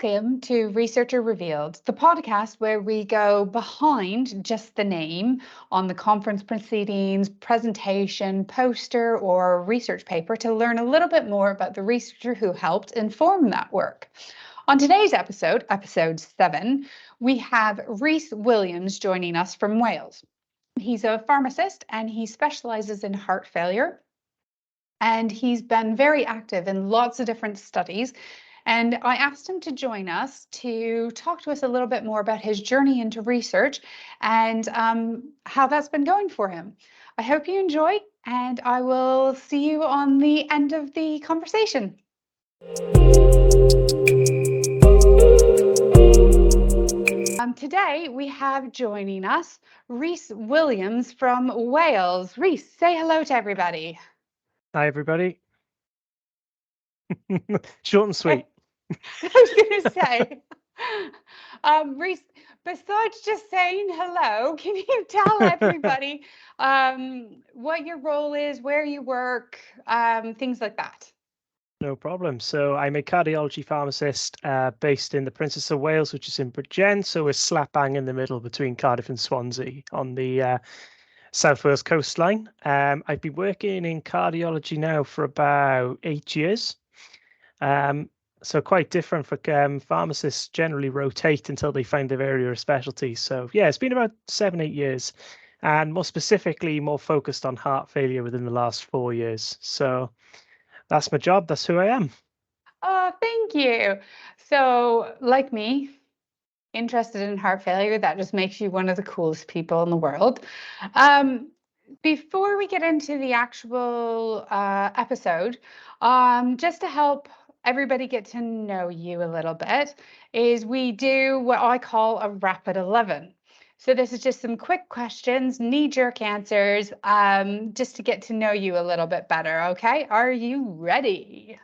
Welcome to Researcher Revealed, the podcast where we go behind just the name on the conference proceedings, presentation, poster, or research paper to learn a little bit more about the researcher who helped inform that work. On today's episode, episode 7, we have Rhys Williams joining us from Wales. He's a pharmacist and he specializes in heart failure. And he's been very active in lots of different studies. And I asked him to join us to talk to us a little bit more about his journey into research and how that's been going for him. I hope you enjoy, and I will see you on the end of the conversation. Today we have joining us Rhys Williams from Wales. Rhys, say hello to everybody. Hi, everybody. Short and sweet. I was going to say, Rhys, besides just saying hello, can you tell everybody what your role is, where you work, things like that? No problem. So I'm a cardiology pharmacist based in the Princess of Wales, which is in Bridgend. So we're slap bang in the middle between Cardiff and Swansea on the South Wales coastline. I've been working in cardiology now for about 8 years. So quite different for pharmacists generally rotate until they find their area of specialty. So yeah, it's been about 7-8 years, and more specifically, more focused on heart failure within the last 4 years. So that's my job. That's who I am. Oh, thank you. So, like me, interested in heart failure, that just makes you one of the coolest people in the world. Before we get into the actual episode, just to help everybody get to know you a little bit, is we do what I call a rapid 11. So this is just some quick questions, knee-jerk answers, just to get to know you a little bit better, okay? Are you ready?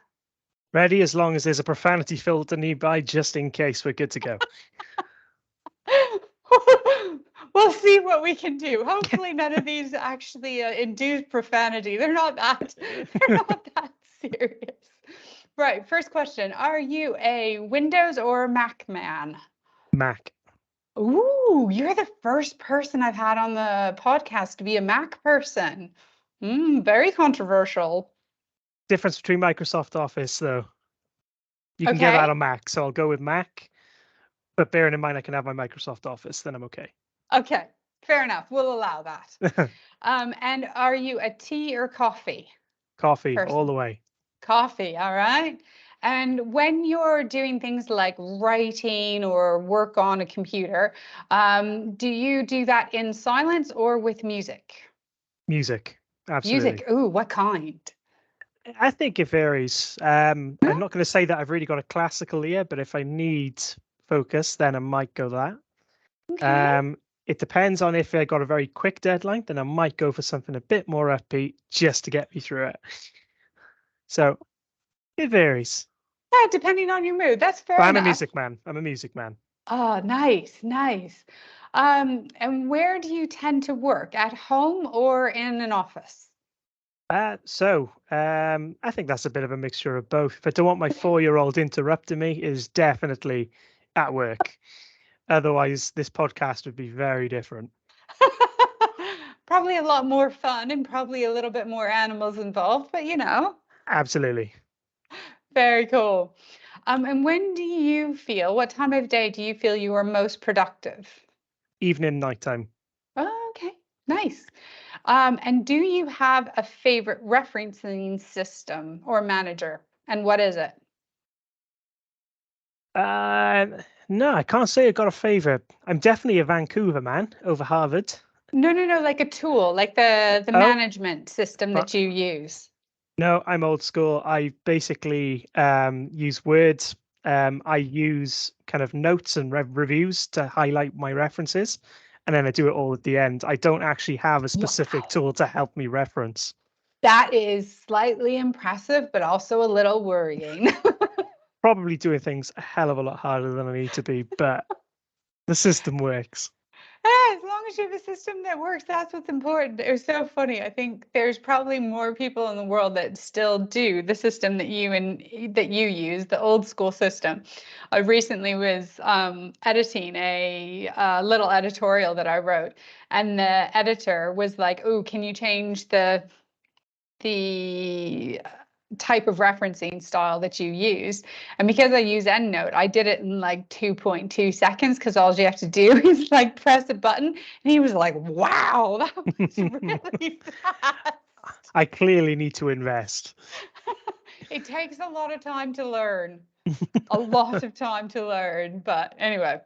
Ready, as long as there's a profanity filter nearby, just in case. We're good to go. We'll see what we can do. Hopefully none of these actually induce profanity. They're not that serious. Right, first question. Are you a Windows or Mac man? Mac. Ooh, you're the first person I've had on the podcast to be a Mac person. Very controversial. Difference between Microsoft Office, though. You can get that on Mac, so I'll go with Mac. But bearing in mind I can have my Microsoft Office, then I'm okay. Okay, fair enough. We'll allow that. And are you a tea or coffee? Coffee, all the way. Coffee, all right. And when you're doing things like writing or work on a computer, do you do that in silence or with music? Music, absolutely. Music, ooh, what kind? I think it varies. I'm not going to say that I've really got a classical ear, but if I need focus, then I might go that. Okay. It depends on if I got a very quick deadline, then I might go for something a bit more upbeat just to get me through it. So it varies. Yeah, depending on your mood. That's fair enough. I'm a music man. Oh, nice, nice. And where do you tend to work? At home or in an office? I think that's a bit of a mixture of both. If I don't want my 4-year-old interrupting me, it is definitely at work. Otherwise, this podcast would be very different. Probably a lot more fun and probably a little bit more animals involved, but Absolutely. Very cool. And when do you feel, what time of day do you feel you are most productive? Evening, nighttime. Oh, okay, nice. And do you have a favorite referencing system or manager? And what is it? No, I can't say I got a favorite. I'm definitely a Vancouver man over Harvard. No, like a tool, like the management system that you use. No, I'm old school. I basically use words. I use kind of notes and reviews to highlight my references, and then I do it all at the end. I don't actually have a specific tool to help me reference. That is slightly impressive, but also a little worrying. Probably doing things a hell of a lot harder than I need to be, but the system works. Yeah, as long as you have a system that works, that's what's important. It was so funny. I think there's probably more people in the world that still do the system that you use, the old school system. I recently was editing a little editorial that I wrote, and the editor was like, "Oh, can you change the type of referencing style that you use?" And because I use EndNote, I did it in like 2.2 seconds because all you have to do is like press a button. And he was like, wow, that was really fast. I clearly need to invest. It takes a lot of time to learn. A lot of time to learn. But anyway,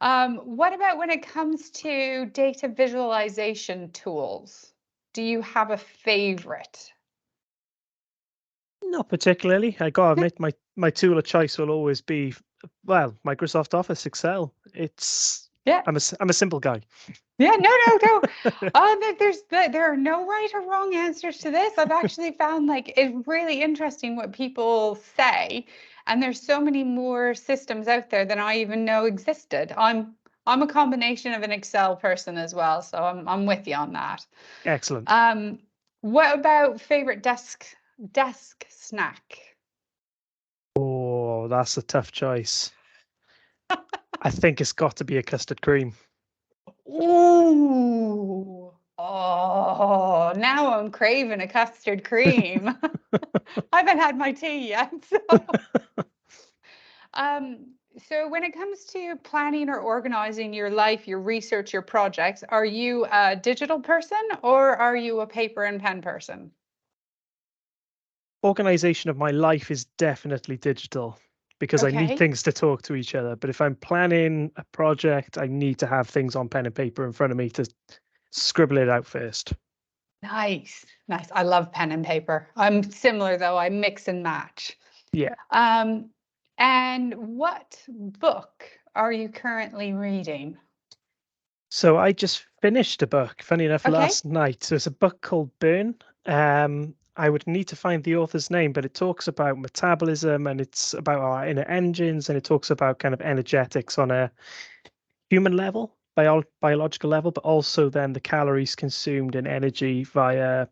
what about when it comes to data visualization tools? Do you have a favorite? Not particularly. I gotta admit, my tool of choice will always be, well, Microsoft Office, Excel. Yeah. I'm a simple guy. Yeah, no. There are no right or wrong answers to this. I've actually found like it's really interesting what people say, and there's so many more systems out there than I even know existed. I'm a combination of an Excel person as well, so I'm with you on that. Excellent. What about favorite desk snack? Oh, that's a tough choice. I think it's got to be a custard cream. Ooh. Oh, now I'm craving a custard cream. I haven't had my tea yet. Um, so when it comes to planning or organizing your life, your research, your projects, are you a digital person or are you a paper and pen person? Organization of my life is definitely digital because I need Okay. things to talk to each other. But if I'm planning a project, I need to have things on pen and paper in front of me to scribble it out first. Nice. Nice. I love pen and paper. I'm similar though. I mix and match. Yeah. Um, and what book are you currently reading? So I just finished a book, funny enough, Okay. last night. So it's a book called Burn. I would need to find the author's name, but it talks about metabolism and it's about our inner engines and it talks about kind of energetics on a human level, biological level, but also then the calories consumed in energy via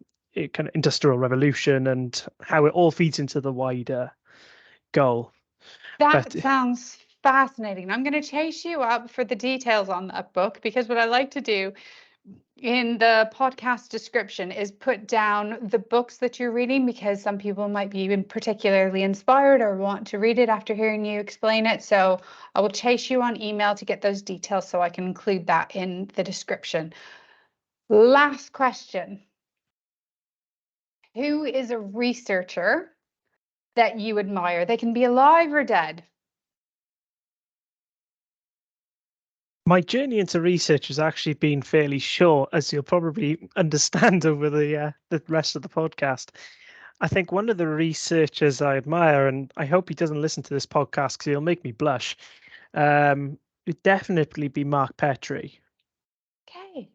kind of industrial revolution and how it all feeds into the wider goal. But That sounds fascinating. I'm going to chase you up for the details on that book because what I like to do in the podcast description is put down the books that you're reading because some people might be particularly inspired or want to read it after hearing you explain it. So I will chase you on email to get those details so I can include that in the description. Last question. Who is a researcher that you admire? They can be alive or dead. my journey into research has actually been fairly short, as you'll probably understand over the rest of the podcast. I think one of the researchers I admire, and I hope he doesn't listen to this podcast because he'll make me blush, would definitely be Mark Petrie, Okay.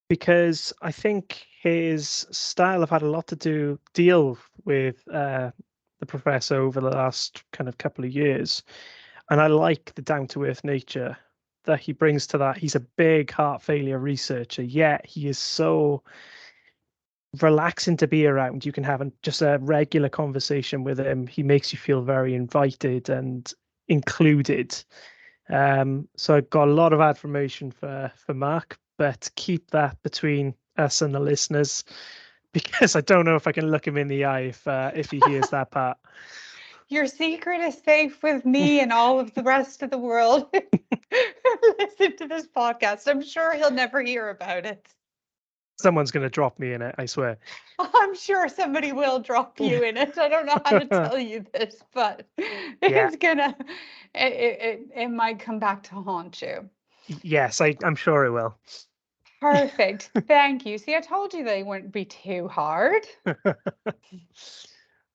because I think his style have had a lot to deal with the professor over the last kind of couple of years, and I like the down to earth nature that he brings to that. He's a big heart failure researcher, yet he is so relaxing to be around. You can have just a regular conversation with him. He makes you feel very invited and included. So I've got a lot of admiration for Mark, but keep that between us and the listeners because I don't know if I can look him in the eye if he hears that part. Your secret is safe with me and all of the rest of the world who listen to this podcast. I'm sure he'll never hear about it. Someone's going to drop me in it, I swear. I'm sure somebody will drop you in it. I don't know how to tell you this, but Yeah. it might come back to haunt you. Yes, I'm sure it will. Perfect. Thank you. See, I told you they wouldn't be too hard.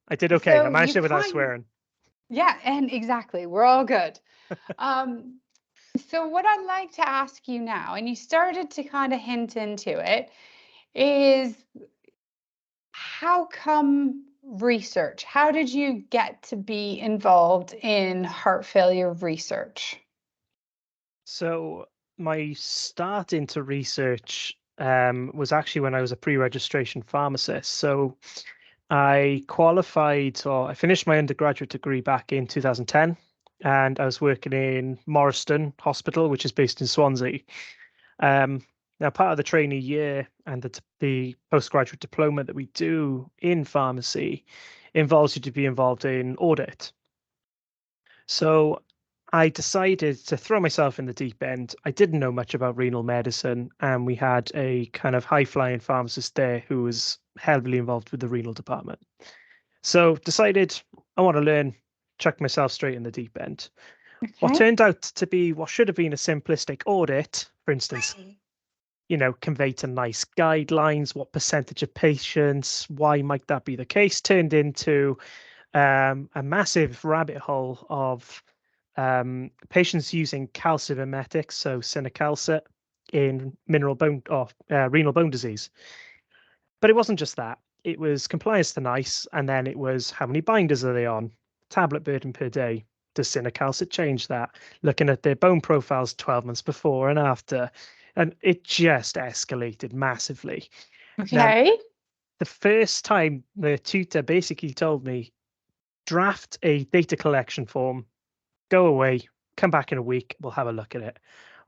I did okay. I So managed it without swearing. yeah, and exactly. We're all good. Um, so what I'd like to ask you now, and you started to kind of hint into it, is how come research? How did you get to be involved in heart failure research? So my start into research was actually when I was a pre-registration pharmacist. So I qualified, or I finished my undergraduate degree back in 2010, and I was working in Morriston Hospital, which is based in Swansea. Um, Now, part of the trainee year and the postgraduate diploma that we do in pharmacy involves you to be involved in audit. So I decided to throw myself in the deep end. I didn't know much about renal medicine, and we had a kind of high-flying pharmacist there who was heavily involved with the renal department. So decided I want to learn, chuck myself straight in the deep end. What Okay. turned out to be what should have been a simplistic audit, for instance, convey to nice guidelines, what percentage of patients, why might that be the case, turned into a massive rabbit hole of patients using calcimimetics, so cinacalcet, in mineral bone or renal bone disease. But it wasn't just that. It was compliance to NICE, and then it was how many binders are they on, tablet burden per day. Does cinacalcet change that? Looking at their bone profiles 12 months before and after. And it just escalated massively. Now, Okay. the first time the tutor basically told me, draft a data collection form, go away, come back in a week, we'll have a look at it.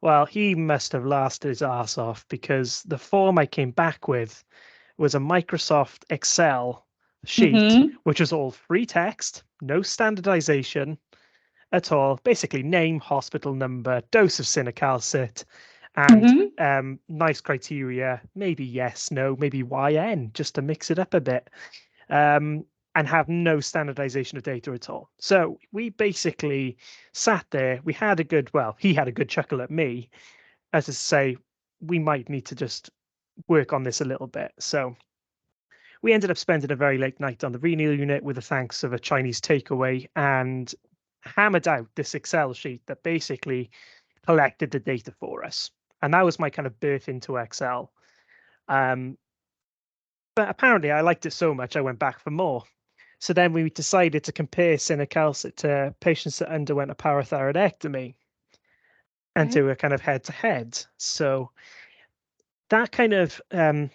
Well, he must have laughed his ass off, because the form I came back with was a Microsoft Excel sheet, Mm-hmm. which was all free text, no standardization at all. Basically, name, hospital number, dose of cinacalcet, and Mm-hmm. nice criteria, maybe yes, no, maybe YN, just to mix it up a bit. And have no standardization of data at all. So we basically sat there. We had a good, well, he had a good chuckle at me, as to say, we might need to just work on this a little bit. So we ended up spending a very late night on the renal unit with the thanks of a Chinese takeaway, and hammered out this Excel sheet that basically collected the data for us. And that was my kind of birth into Excel. Um, but apparently I liked it so much, I went back for more. So then we decided to compare cinacalcet to patients that underwent a parathyroidectomy and Okay. do a kind of head to head. So that kind of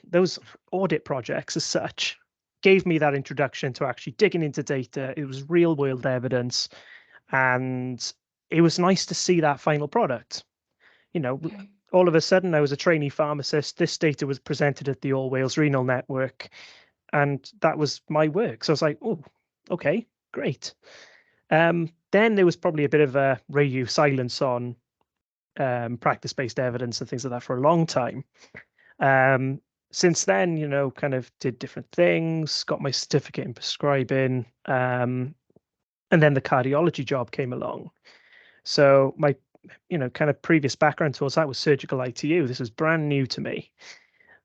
those audit projects as such gave me that introduction to actually digging into data. It was real world evidence, and it was nice to see that final product. You know, Okay. all of a sudden I was a trainee pharmacist. This data was presented at the All Wales Renal Network, and that was my work. So I was like, oh, okay, great. Then there was probably a bit of a radio silence on practice-based evidence and things like that for a long time. Um, since then, kind of did different things, got my certificate in prescribing, and then the cardiology job came along. So my, kind of previous background towards that was surgical ITU. This was brand new to me.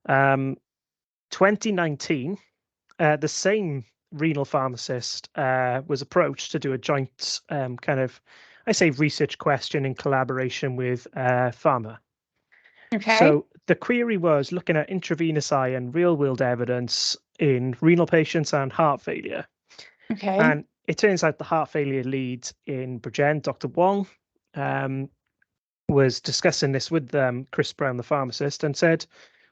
2019, the same renal pharmacist was approached to do a joint kind of, I say, research question in collaboration with pharma. Okay. So the query was looking at intravenous iron, real world evidence in renal patients and heart failure. Okay. And it turns out the heart failure lead in Bridgend, Dr. Wong, um, was discussing this with Chris Brown, the pharmacist, and said,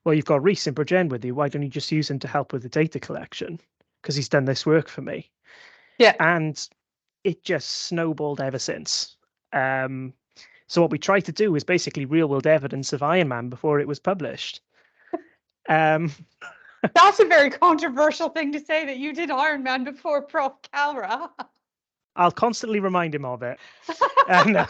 well, you've got Rhys in Bridgend with you. Why don't you just use him to help with the data collection? Because he's done this work for me. Yeah. And it just snowballed ever since. So what we tried to do was basically real world evidence of Iron Man before it was published. Um, That's a very controversial thing to say, that you did Iron Man before Prof. Calra. I'll constantly remind him of it. No.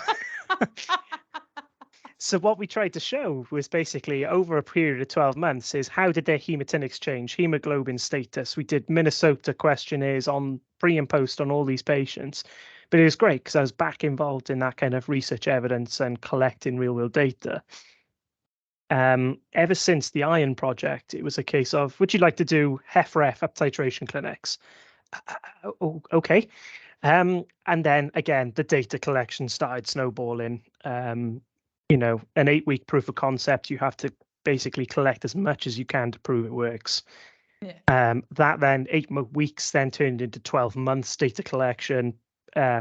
So what we tried to show was basically over a period of 12 months is how did their hematinics change, hemoglobin status. We did Minnesota questionnaires on pre and post on all these patients. But it was great because I was back involved in that kind of research evidence and collecting real world data. Ever since the Iron Project, it was a case of, would you like to do HEFREF up titration clinics? Okay. And then again, the data collection started snowballing. An 8-week proof of concept, you have to basically collect as much as you can to prove it works. Yeah. That then 8 weeks then turned into 12 months data collection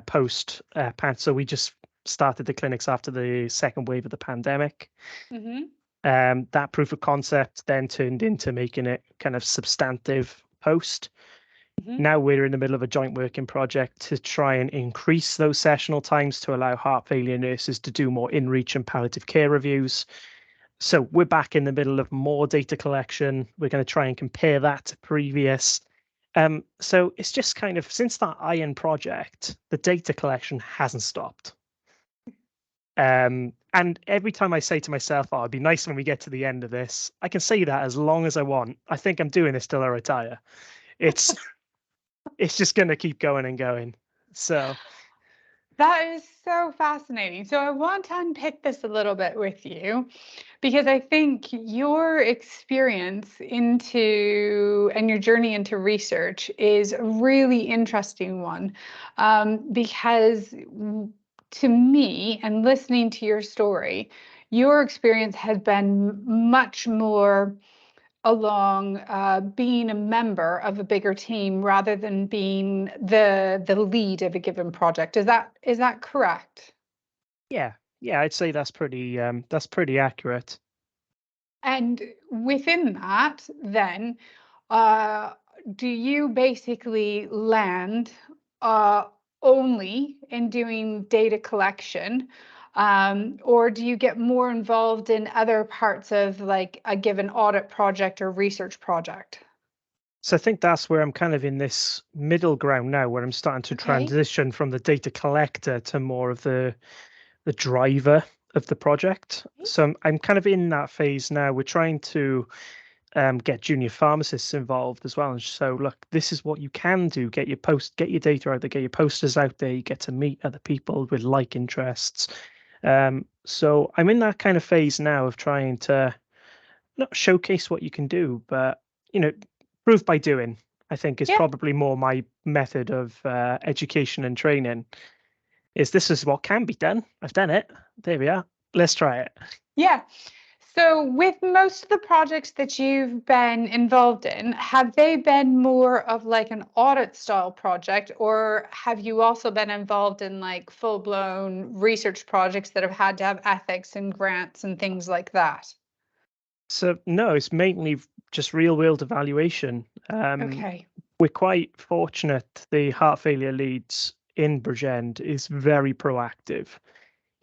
post pan. So we just started the clinics after the second wave of the pandemic. Mm-hmm. That proof of concept then turned into making it kind of substantive post. Mm-hmm. Now we're in the middle of a joint working project to try and increase those sessional times to allow heart failure nurses to do more in-reach and palliative care reviews. So we're back in the middle of more data collection. We're going to try and compare that to previous. So it's just kind of, since that iron project, the data collection hasn't stopped. And every time I say to myself, oh, it'd be nice when we get to the end of this, I can say that as long as I want. I think I'm doing this till I retire. It's it's just going to keep going and going. So That is so fascinating. So I want to unpick this a little bit with you because I think your experience into and your journey into research is a really interesting one. Because to me, and listening to your story, your experience has been much more along being a member of a bigger team rather than being the lead of a given project. Is that correct? yeah, I'd say that's pretty accurate. And within that, then, uh, do you basically land uh, only in doing data collection, or do you get more involved in other parts of like a given audit project or research project? So I think that's where I'm kind of in this middle ground now, where I'm starting to Okay. transition from the data collector to more of the driver of the project. So I'm kind of in that phase now. We're trying to get junior pharmacists involved as well. And so, look, this is what you can do: get your data out there, get your posters out there. You get to meet other people with like interests. So I'm in that kind of phase now of trying to not showcase what you can do, but you know, prove by doing. I think is Yeah. probably more my method of education and training. This is what can be done. I've done it. There we are. Let's try it. Yeah. So, with most of the projects that you've been involved in, have they been more of like an audit style project, or have you also been involved in like full-blown research projects that have had to have ethics and grants and things like that? So no, it's mainly just real world evaluation. Okay. We're quite fortunate. The heart failure leads in Bridgend is very proactive.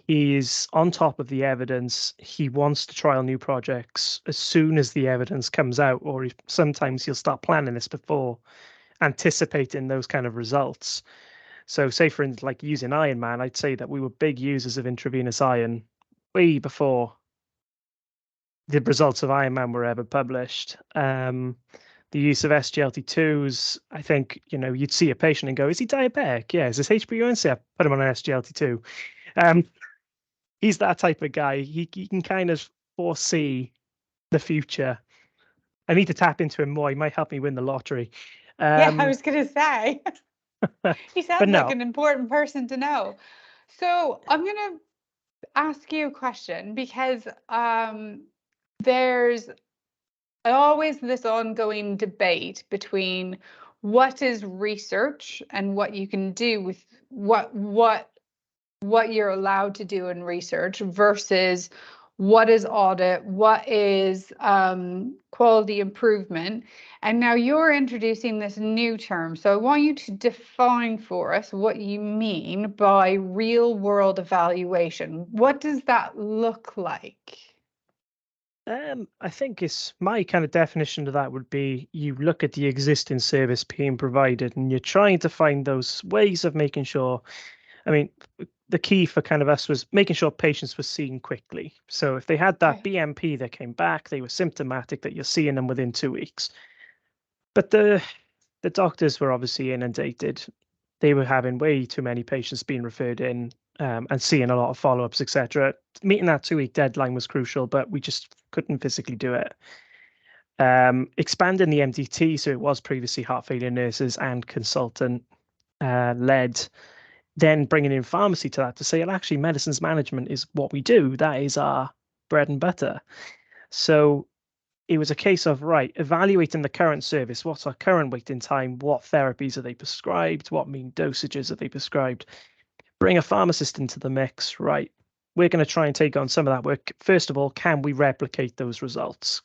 He's on top of the evidence. He wants to trial new projects as soon as the evidence comes out, or sometimes he'll start planning this before anticipating those kind of results. So, say for instance, like using Iron Man, I'd say that we were big users of intravenous iron way before the results of Iron Man were ever published. The use of SGLT2s, I think, you'd see a patient and go, is he diabetic? Yeah. Is his HbA1c up? Put him on an SGLT2. Um, he's that type of guy. He can kind of foresee the future. I need to tap into him more. He might help me win the lottery. Yeah, I was gonna say. He But sounds like no, an important person to know. So, I'm gonna ask you a question because there's always this ongoing debate between what is research and what you can do with what you're allowed to do in research versus what is audit, what is quality improvement. And now you're introducing this new term. So I want you to define for us what you mean by real world evaluation. What does that look like? I think it's my kind of definition of that would be you look at the existing service being provided and you're trying to find those ways of making sure. I mean, the key for kind of us was making sure patients were seen quickly. So if they had that Okay. BMP that came back, they were symptomatic, that you're seeing them within 2 weeks. But the doctors were obviously inundated. They were having way too many patients being referred in, and seeing a lot of follow-ups, etc. Meeting that 2 week deadline was crucial, but we just couldn't physically do it. Expanding the MDT, so it was previously heart failure nurses and consultant led, then bringing in pharmacy to that to say, well, actually, medicines management is what we do. That is our bread and butter. So it was a case of, right, evaluating the current service. What's our current waiting time? What therapies are they prescribed? What mean dosages are they prescribed? Bring a pharmacist into the mix, right? We're going to try and take on some of that work. First of all, can we replicate those results?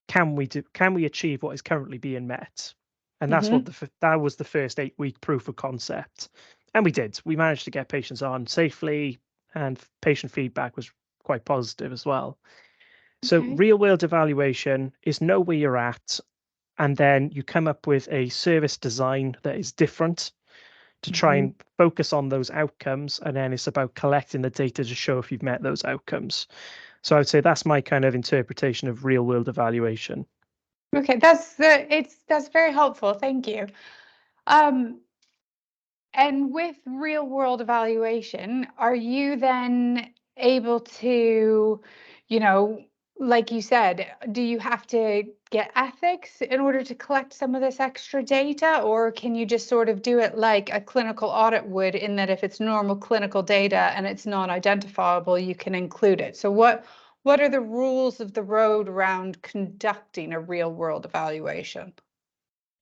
Can we achieve what is currently being met? And that's what Hmm. that was the first 8-week proof of concept. And we did. We managed to get patients on safely, and patient feedback was quite positive as well. So Okay. real world evaluation is know where you're at, and then you come up with a service design that is different to try Hmm. and focus on those outcomes. And then it's about collecting the data to show if you've met those outcomes. So I would say that's my kind of interpretation of real world evaluation. Okay, that's very helpful. Thank you. Um, and with real world evaluation, are you then able to, you know, like you said, do you have to get ethics in order to collect some of this extra data, or can you just sort of do it like a clinical audit would, in that if it's normal clinical data and it's not identifiable, you can include it? So what are the rules of the road around conducting a real world evaluation?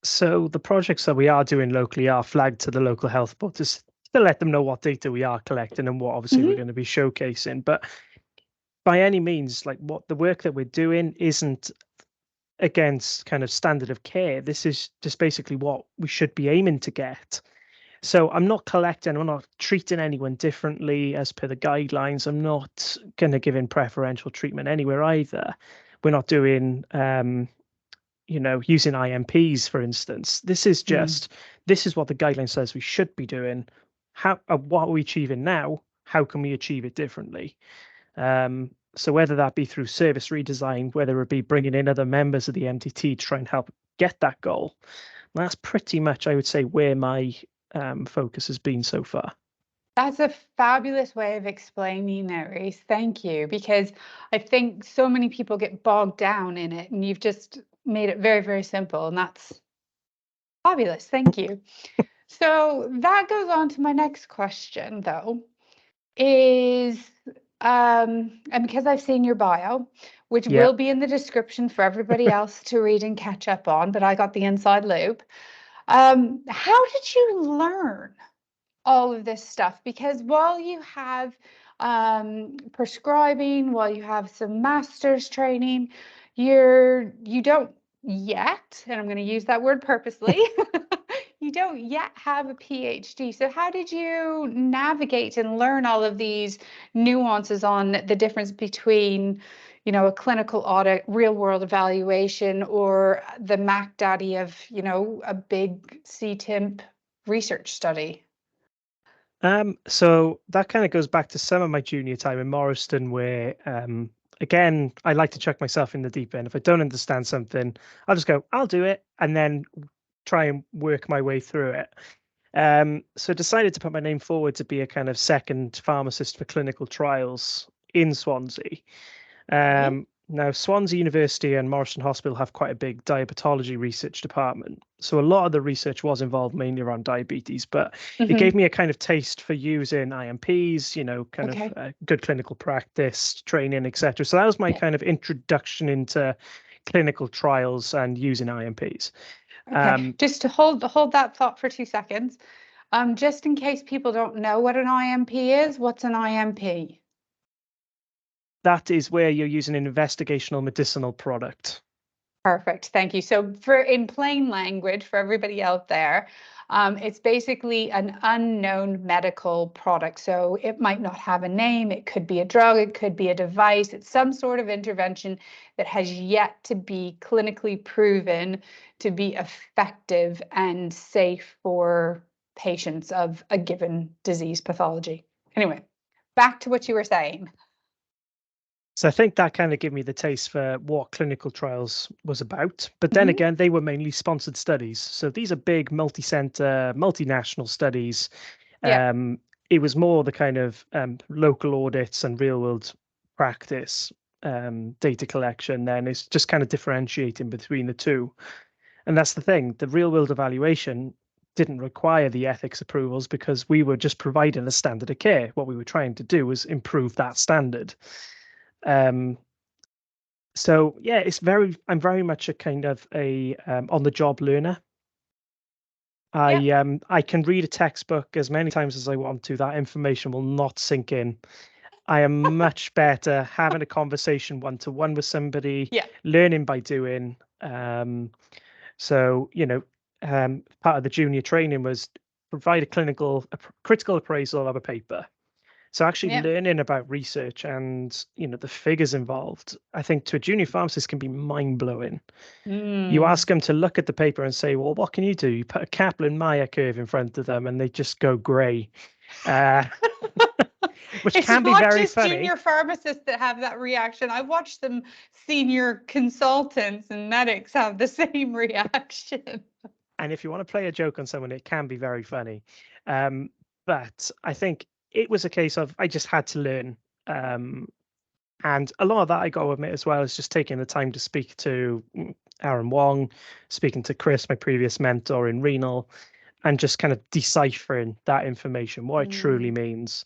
So the projects that we are doing locally are flagged to the local health board to let them know what data we are collecting and what obviously we're Hmm. going to be showcasing. But by any means, like what the work that we're doing isn't against kind of standard of care. This is just basically what we should be aiming to get. So I'm not collecting, I'm not treating anyone differently as per the guidelines. I'm not going to give in preferential treatment anywhere either. We're not doing using IMPs, for instance. This is what the guideline says we should be doing. What are we achieving now? How can we achieve it differently? So whether that be through service redesign, whether it be bringing in other members of the MDT to try and help get that goal, that's pretty much, I would say, where my focus has been so far. That's a fabulous way of explaining it, Rhys. Thank you, because I think so many people get bogged down in it, and you've just made it very, very simple, and that's fabulous. Thank you. So that goes on to my next question, though, is and because I've seen your bio, which Yeah. will be in the description for everybody else to read and catch up on, but I got the inside loop. How did you learn all of this stuff? Because while you have prescribing, while you have some master's training, you don't yet, and I'm going to use that word purposely, you don't yet have a PhD. So how did you navigate and learn all of these nuances on the difference between, a clinical audit, real world evaluation, or the Mac Daddy of, a big CTIMP research study? So that kind of goes back to some of my junior time in Morriston, where again, I like to chuck myself in the deep end. If I don't understand something, I'll just go, I'll do it, and then try and work my way through it. So decided to put my name forward to be a kind of second pharmacist for clinical trials in Swansea. Okay. Now, Swansea University and Morrison Hospital have quite a big diabetology research department. So a lot of the research was involved mainly around diabetes, but it gave Hmm. me a kind of taste for using IMPs, kind of Okay. good clinical practice, training, etc. So that was my Yeah. kind of introduction into clinical trials and using IMPs. Okay. Um, Just to hold that thought for 2 seconds. Just in case people don't know what an IMP is, what's an IMP? that is where you're using an investigational medicinal product. Perfect. Thank you. So for in plain language for everybody out there, it's basically an unknown medical product. So it might not have a name. It could be a drug. It could be a device. It's some sort of intervention that has yet to be clinically proven to be effective and safe for patients of a given disease pathology. Anyway, back to what you were saying. So I think that kind of gave me the taste for what clinical trials was about. But then Mhm. again, they were mainly sponsored studies. So these are big multi-center, multinational studies. Yeah. Um, it was more the kind of local audits and real world practice data collection. Then it's just kind of differentiating between the two. And that's the thing. The real world evaluation didn't require the ethics approvals because we were just providing a standard of care. What we were trying to do was improve that standard. Um, so yeah, I'm very much a kind of a on the job learner. I can read a textbook as many times as I want to. That information will not sink in. I am much better having a conversation one-to-one with somebody, Yeah. learning by doing. So, part of the junior training was provide a critical appraisal of a paper. So actually Yeah. learning about research and, the figures involved, I think to a junior pharmacist can be mind-blowing. You ask them to look at the paper and say, well, what can you do? You put a Kaplan-Meier curve in front of them and they just go grey. Which It's can be not very just funny. junior pharmacists that have that reaction. I watched them senior consultants and medics have the same reaction. And if you want to play a joke on someone, it can be very funny. But I think it was a case of I just had to learn. And a lot of that, I got to admit as well, is just taking the time to speak to Aaron Wong, speaking to Chris, my previous mentor in renal, and just kind of deciphering that information, what it truly means.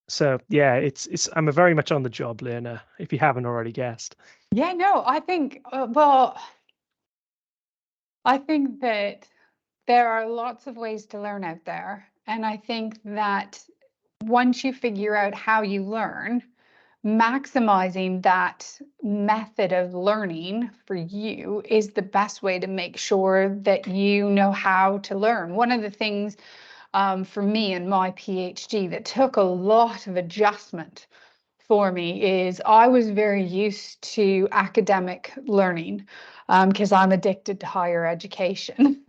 So yeah, it's I'm a very much on the job learner, if you haven't already guessed. Yeah, no, I think, well, I think that there are lots of ways to learn out there. And I think that once you figure out how you learn, maximizing that method of learning for you is the best way to make sure that you know how to learn. One of the things for me in my PhD that took a lot of adjustment for me is I was very used to academic learning because I'm addicted to higher education.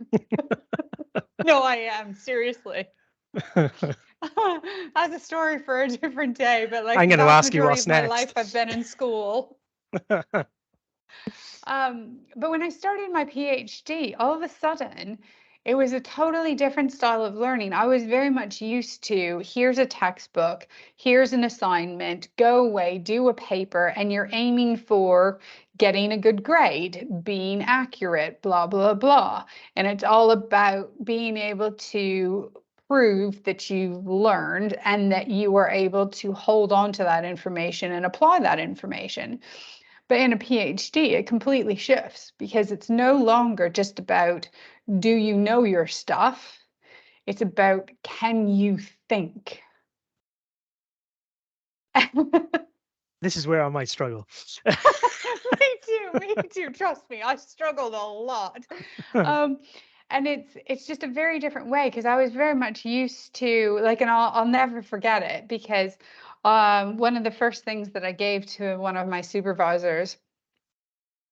No, I am, seriously. That's a story for a different day, but like I'm the going to vast ask you majority what's of my next. life I've been in school. But when I started my PhD, all of a sudden, it was a totally different style of learning. I was very much used to, here's a textbook, here's an assignment, go away, do a paper, and you're aiming for getting a good grade, being accurate, blah, blah, blah. And it's all about being able to prove that you've learned and that you are able to hold on to that information and apply that information. But in a PhD, it completely shifts because it's no longer just about, do you know your stuff? It's about, can you think? This is where I might struggle. Me too. Trust me, I struggled a lot. And it's just a very different way because I was very much used to, like, and I'll never forget it because one of the first things that I gave to one of my supervisors,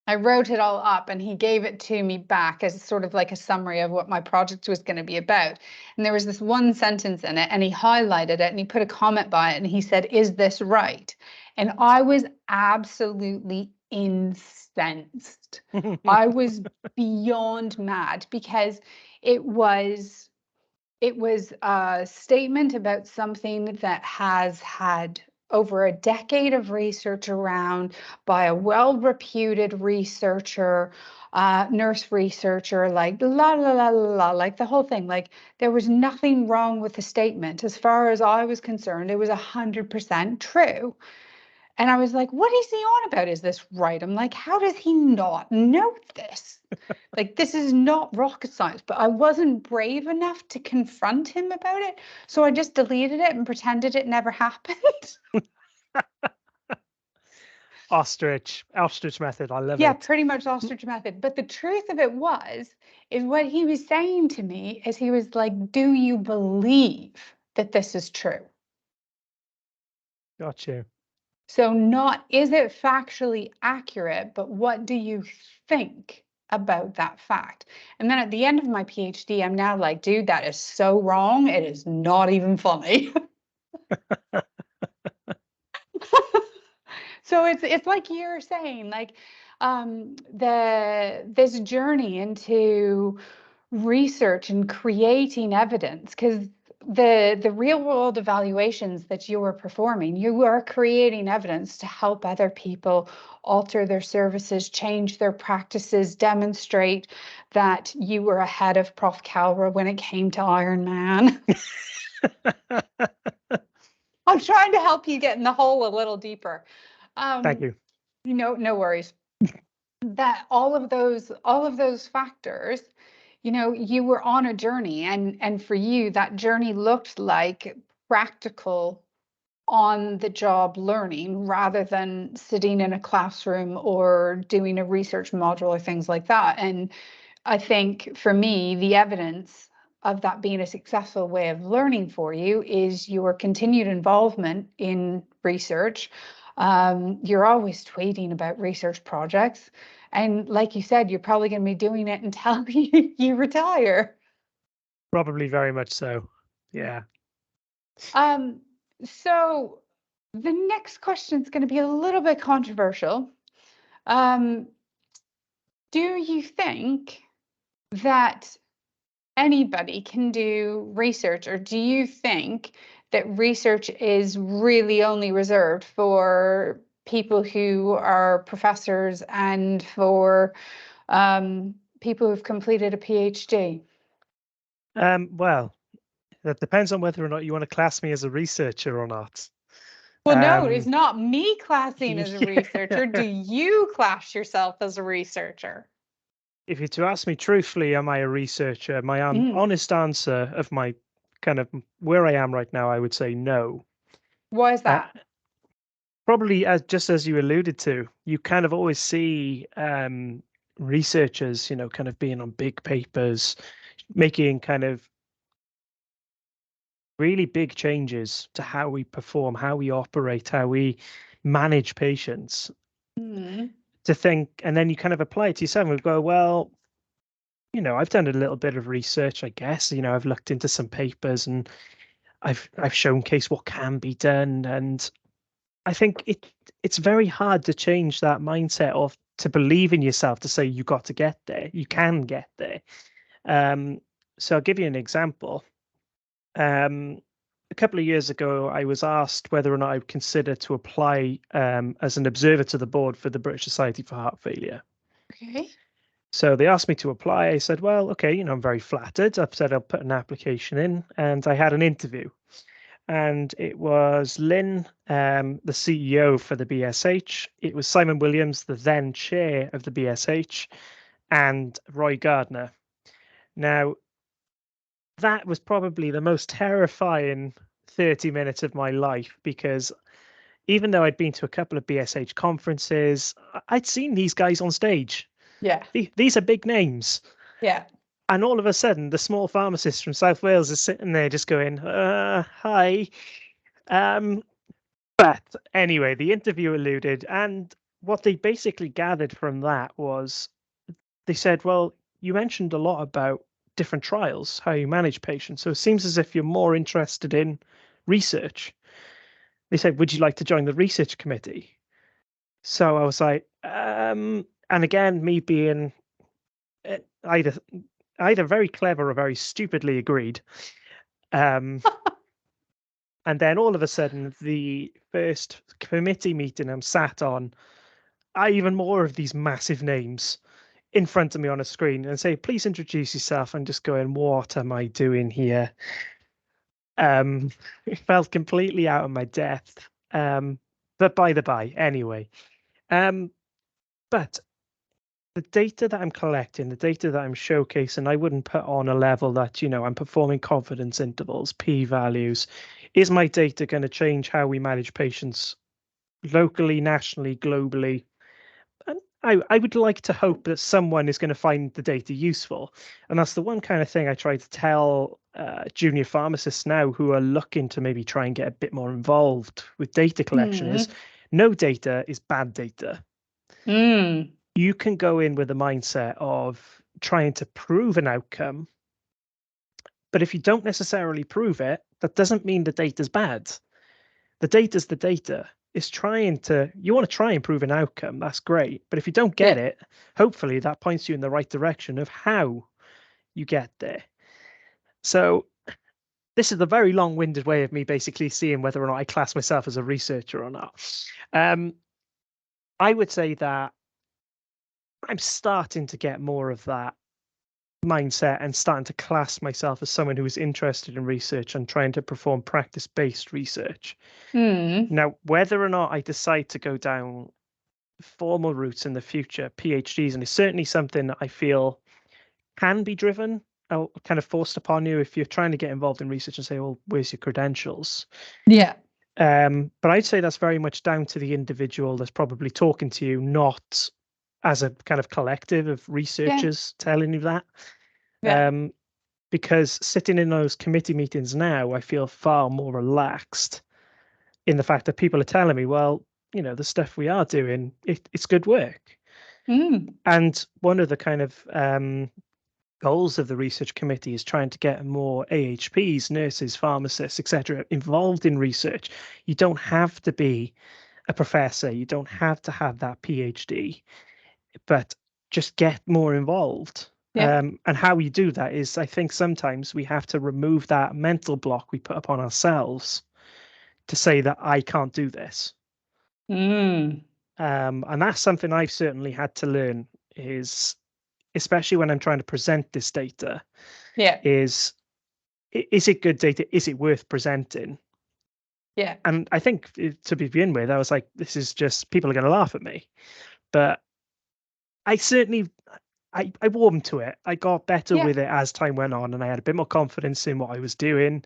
I wrote it all up and he gave it to me back as sort of like a summary of what my project was going to be about. And there was this one sentence in it and he highlighted it and he put a comment by it and he said, "Is this right?" And I was absolutely incensed. I was beyond mad because it was a statement about something that has had over a decade of research around by a well-reputed researcher, nurse researcher, like la la la la la, like the whole thing. Like there was nothing wrong with the statement. As far as I was concerned, it was 100% true. And I was like, what is he on about? Is this right? I'm like, how does he not know this? Like, this is not rocket science, but I wasn't brave enough to confront him about it. So I just deleted it and pretended it never happened. Ostrich method. I love Yeah, it. pretty much ostrich method. But the truth of it is what he was saying to me is he was like, do you believe that this is true? Got you. So not, is it factually accurate, but what do you think about that fact? And then at the end of my PhD, I'm now like, dude, that is so wrong. It is not even funny. So it's like you're saying, like this journey into research and creating evidence, because the real world evaluations that you are performing, you are creating evidence to help other people alter their services, change their practices, demonstrate that you were ahead of Prof. Calra when it came to Iron Man. I'm trying to help you get in the hole a little deeper. Thank you. No worries. That all of those factors, you know, you were on a journey, and for you, that journey looked like practical on the job learning rather than sitting in a classroom or doing a research module or things like that. And I think for me, the evidence of that being a successful way of learning for you is your continued involvement in research. You're always tweeting about research projects. And like you said, you're probably going to be doing it until you retire. Probably very much so. Yeah. Um, so the next question is going to be a little bit controversial. Um, do you think that anybody can do research, or do you think that research is really only reserved for people who are professors and for people who've completed a PhD? Well, that depends on whether or not you want to class me as a researcher or not. Well, no, it's not me classing as a Yeah. researcher. Do you class yourself as a researcher? If you're to ask me truthfully, am I a researcher? My honest answer of my kind of where I am right now, I would say no. Why is Uh, that? Probably just as you alluded to, you kind of always see researchers, kind of being on big papers, making kind of really big changes to how we perform, how we operate, how we manage patients. To think, and then you kind of apply it to yourself and go, well, I've done a little bit of research, I guess. I've looked into some papers and I've showcased what can be done. And I think it's very hard to change that mindset of to believe in yourself, to say you got to get there, you can get there. So I'll give you an example. A couple of years ago, I was asked whether or not I would consider to apply as an observer to the board for the British Society for Heart Failure. Okay. So they asked me to apply. I said, well, okay, I'm very flattered. I've said I'll put an application in, and I had an interview. And it was Lynn, the CEO for the BSH. It was Simon Williams, the then chair of the BSH, and Roy Gardner. Now, that was probably the most terrifying 30 minutes of my life, because even though I'd been to a couple of BSH conferences, I'd seen these guys on stage. Yeah. These are big names. Yeah. And all of a sudden, the small pharmacist from South Wales is sitting there just going, hi. But anyway, the interview alluded, and what they basically gathered from that was they said, well, you mentioned a lot about different trials, how you manage patients. So it seems as if you're more interested in research. They said, would you like to join the research committee? So I was like, and again, me being either very clever or very stupidly agreed. And then all of a sudden, the first committee meeting I'm sat on, even more of these massive names in front of me on a screen and say, please introduce yourself. I'm just going, what am I doing here? It felt completely out of my depth. But by the by, anyway. But the data that I'm collecting, the data that I'm showcasing, I wouldn't put on a level that, I'm performing confidence intervals, p-values. Is my data going to change how we manage patients locally, nationally, globally? And I would like to hope that someone is going to find the data useful. And that's the one kind of thing I try to tell junior pharmacists now who are looking to maybe try and get a bit more involved with data collection is no data is bad data. You can go in with a mindset of trying to prove an outcome, but if you don't necessarily prove it, that doesn't mean the data's bad. The data's the data. You want to try and prove an outcome, that's great. But if you don't get it, hopefully that points you in the right direction of how you get there. So this is a very long-winded way of me basically seeing whether or not I class myself as a researcher or not. I would say that I'm starting to get more of that mindset and starting to class myself as someone who is interested in research and trying to perform practice-based research. Now, whether or not I decide to go down formal routes in the future, PhDs, and it's certainly something that I feel can be driven or kind of forced upon you if you're trying to get involved in research and say, well, where's your credentials? Yeah. But I'd say that's very much down to the individual that's probably talking to you, not as a kind of collective of Yeah. researchers telling you that. Yeah. Because sitting in those committee meetings now, I feel far more relaxed in the fact that people are telling me, well, the stuff we are doing, it's good work. Mm. And one of the kind of goals of the research committee is trying to get more AHPs, nurses, pharmacists, etc., involved in research. You don't have to be a professor, you don't have to have that PhD, but just get more involved. Yeah. And how we do that is, I think sometimes we have to remove that mental block we put upon ourselves to say that I can't do this. Mm. And that's something I've certainly had to learn is, especially when I'm trying to present this data, Yeah. is it good data? Is it worth presenting? Yeah. And I think to begin with, I was like, this is just people are going to laugh at me. But I certainly I warmed to it. I got better Yeah. with it as time went on, and I had a bit more confidence in what I was doing.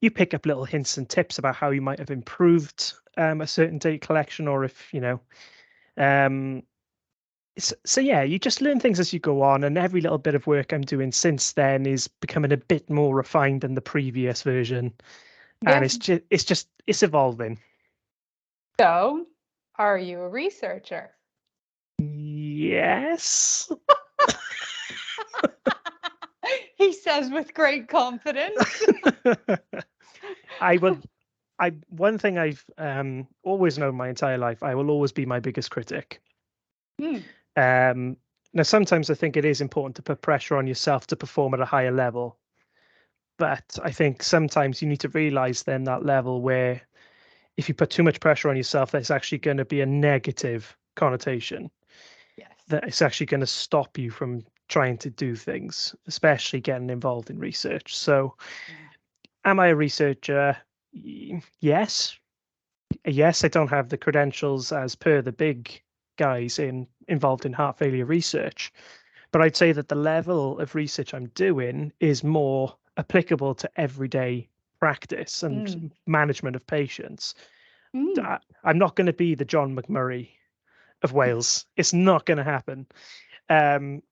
You pick up little hints and tips about how you might have improved a certain data collection, or if Um, so yeah, you just learn things as you go on, and every little bit of work I'm doing since then is becoming a bit more refined than the previous version, and Yeah. it's evolving. So, are you a researcher? Yes. He says with great confidence. I will. One thing I've always known my entire life, I will always be my biggest critic. Hmm. Um, Now, sometimes I think it is important to put pressure on yourself to perform at a higher level, but I think sometimes you need to realize then that level where if you put too much pressure on yourself, that's actually going to be a negative connotation. Yes. That it's actually going to stop you from trying to do things, especially getting involved in research. So, Yeah. am I a researcher? Yes. Yes, I don't have the credentials as per the big guys involved in heart failure research, but I'd say that the level of research I'm doing is more applicable to everyday practice Mm. and management of patients. Mm. I'm not going to be the John McMurray of Wales. It's not going to happen. Um,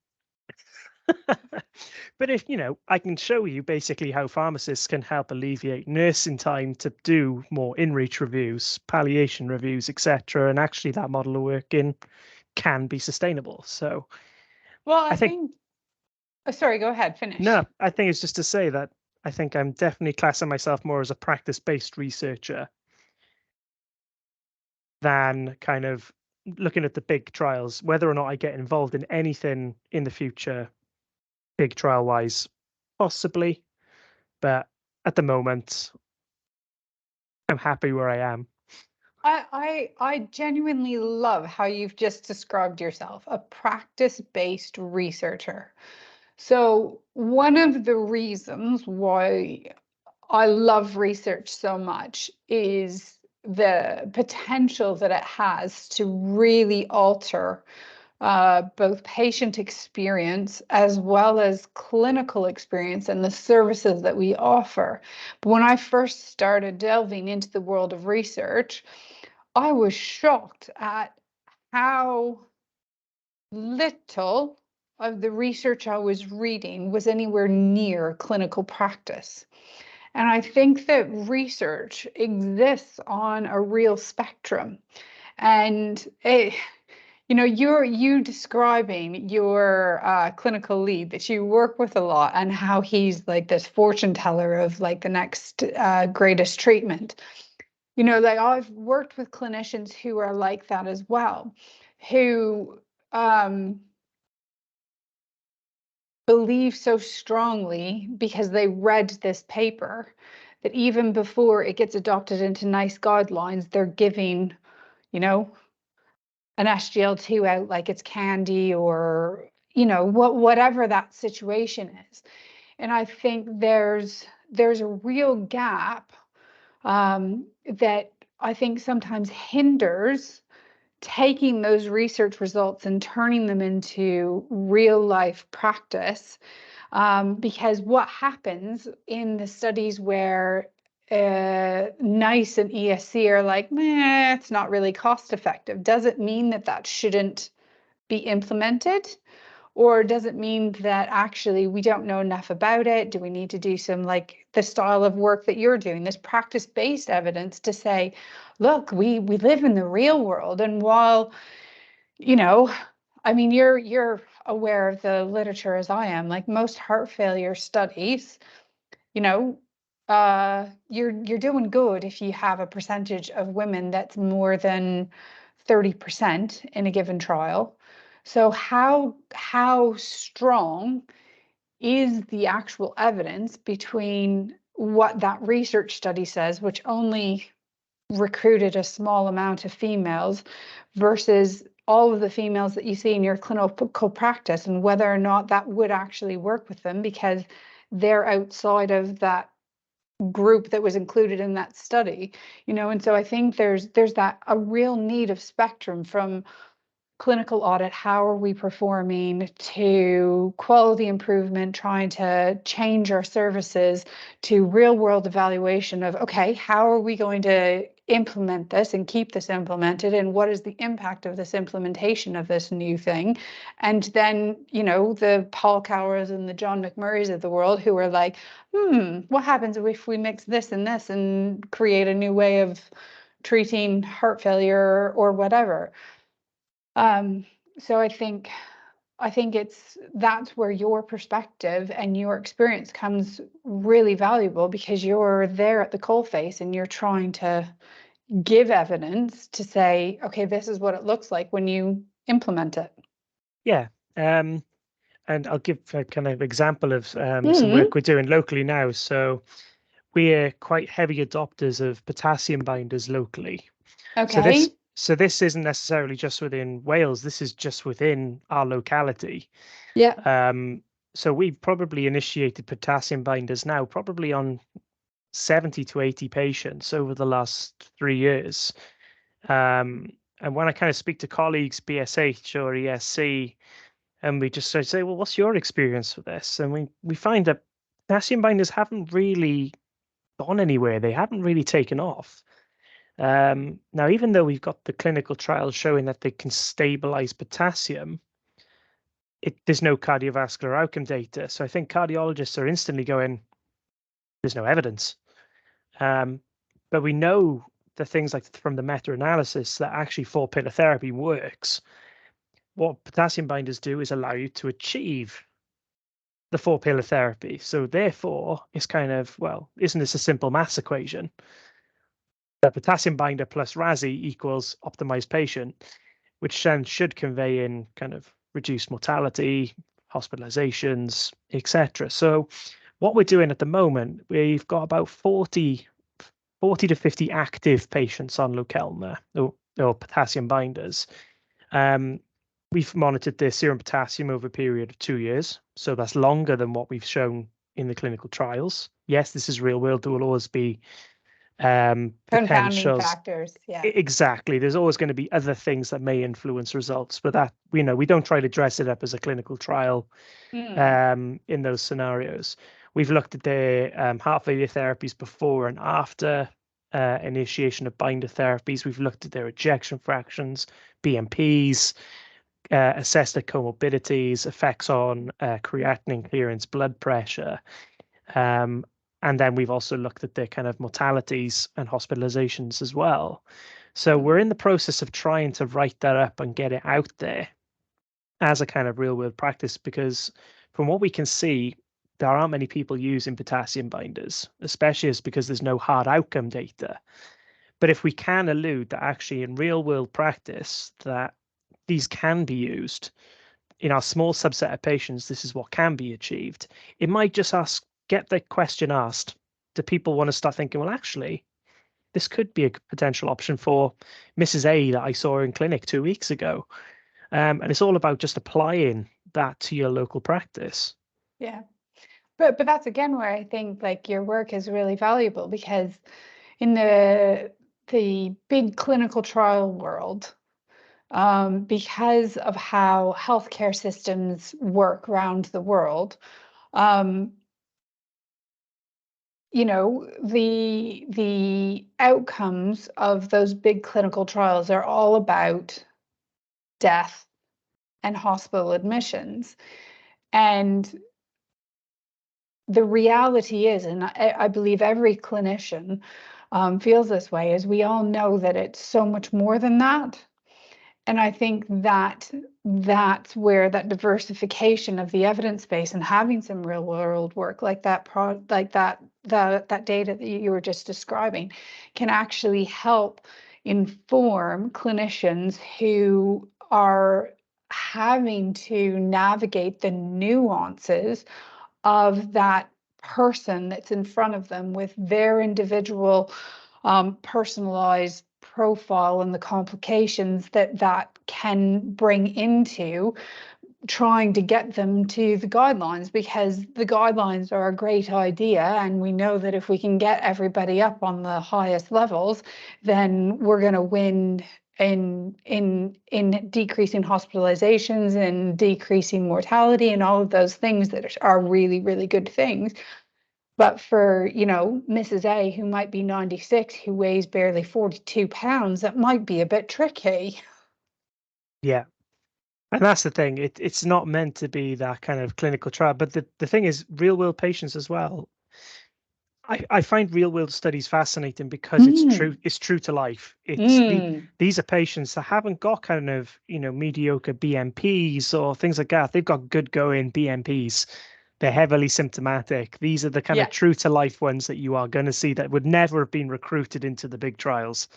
but if I can show you basically how pharmacists can help alleviate nursing time to do more in-reach reviews, palliation reviews, etc., and actually that model of working can be sustainable. So Well, I I think think, oh, sorry, go ahead, finish. no, I think it's just to say that I think I'm definitely classing myself more as a practice-based researcher than kind of looking at the big trials. Whether or not I get involved in anything in the future, big trial wise, possibly, but at the moment, I'm happy where I am. I genuinely love how you've just described yourself, a practice-based researcher. So one of the reasons why I love research so much is the potential that it has to really alter both patient experience as well as clinical experience and the services that we offer. But when I first started delving into the world of research, I was shocked at how little of the research I was reading was anywhere near clinical practice. And I think that research exists on a real spectrum. And you describing your clinical lead that you work with a lot and how he's like this fortune teller of like the next greatest treatment. Like I've worked with clinicians who are like that as well, who um, believe so strongly because they read this paper that even before it gets adopted into NICE guidelines, they're giving, you know, an SGL2 out like it's candy or, whatever that situation is. And I think there's a real gap that I think sometimes hinders taking those research results and turning them into real life practice. Because what happens in the studies where NICE and ESC are like, meh, it's not really cost effective, does it mean that that shouldn't be implemented? Or does it mean that actually we don't know enough about it? Do we need to do some, like the style of work that you're doing, this practice-based evidence to say, look, we live in the real world. And while, you know, I mean, you're aware of the literature as I am, like most heart failure studies, you know, you're doing good if you have a percentage of women that's more than 30% in a given trial. So how strong is the actual evidence between what that research study says, which only recruited a small amount of females, versus all of the females that you see in your clinical practice, and whether or not that would actually work with them because they're outside of that group that was included in that study, you know? And so I think there's that a real need of spectrum from clinical audit, how are we performing, to quality improvement, trying to change our services, to real world evaluation of, okay, how are we going to implement this and keep this implemented, and what is the impact of this implementation of this new thing? And then, you know, the Paul Cowers and the John McMurrays of the world who are like, what happens if we mix this and this and create a new way of treating heart failure or whatever? So I think that's where your perspective and your experience comes really valuable, because you're there at the coalface and you're trying to give evidence to say, okay, this is what it looks like when you implement it. Yeah. And I'll give a kind of example of some Mm. work we're doing locally now. So we're quite heavy adopters of potassium binders locally. Okay. So this isn't necessarily just within Wales. This is just within our locality. Yeah. So we've probably initiated potassium binders now, probably on 70 to 80 patients over the last 3 years. And when I kind of speak to colleagues, BSH or ESC, and we just sort of say, well, what's your experience with this? And we find that potassium binders haven't really gone anywhere. They haven't really taken off. Now, even though we've got the clinical trials showing that they can stabilize potassium, there's no cardiovascular outcome data. So I think cardiologists are instantly going, there's no evidence. But we know the things like from the meta-analysis that actually 4-pillar therapy works. What potassium binders do is allow you to achieve the 4-pillar therapy. So therefore, it's kind of, well, isn't this a simple maths equation? The potassium binder plus RASI equals optimized patient, which then should convey in kind of reduced mortality, hospitalizations, etc. So what we're doing at the moment, we've got about 40 to 50 active patients on Lokelma or potassium binders. We've monitored their serum potassium over a period of 2 years. So that's longer than what we've shown in the clinical trials. Yes, this is real world. There will always be Confounding potentials. factors. Yeah. Exactly. There's always going to be other things that may influence results, but that, we don't try to dress it up as a clinical trial in those scenarios. We've looked at their heart failure therapies before and after initiation of binder therapies. We've looked at their ejection fractions, BMPs, assessed their comorbidities, effects on creatinine clearance, blood pressure. And then we've also looked at their kind of mortalities and hospitalizations as well. So we're in the process of trying to write that up and get it out there as a kind of real world practice, because from what we can see, there aren't many people using potassium binders, especially because there's no hard outcome data. But if we can allude that actually in real world practice that these can be used in our small subset of patients, this is what can be achieved. It might just get the question asked, do people want to start thinking, well, actually, this could be a potential option for Mrs. A that I saw in clinic 2 weeks ago. And it's all about just applying that to your local practice. Yeah. But that's again where I think like your work is really valuable, because in the big clinical trial world, because of how healthcare systems work around the world. You know, the outcomes of those big clinical trials are all about death and hospital admissions. And the reality is, and I believe every clinician feels this way, is we all know that it's so much more than that. And I think that that's where that diversification of the evidence base and having some real world work like that that data that you were just describing can actually help inform clinicians who are having to navigate the nuances of that person that's in front of them with their individual personalized profile and the complications that that can bring into trying to get them to the guidelines, because the guidelines are a great idea, and we know that if we can get everybody up on the highest levels, then we're going to win in decreasing hospitalizations and decreasing mortality and all of those things that are really, really good things. But for, you know, Mrs. A, who might be 96, who weighs barely 42 pounds, that might be a bit tricky. Yeah. And that's the thing. It's not meant to be that kind of clinical trial. But the thing is, real world patients as well. I find real world studies fascinating because it's true to life. These are patients that haven't got kind of, you know, mediocre BMPs or things like that. They've got good going BMPs. They're heavily symptomatic. These are the kind Yeah. of true to life ones that you are going to see that would never have been recruited into the big trials.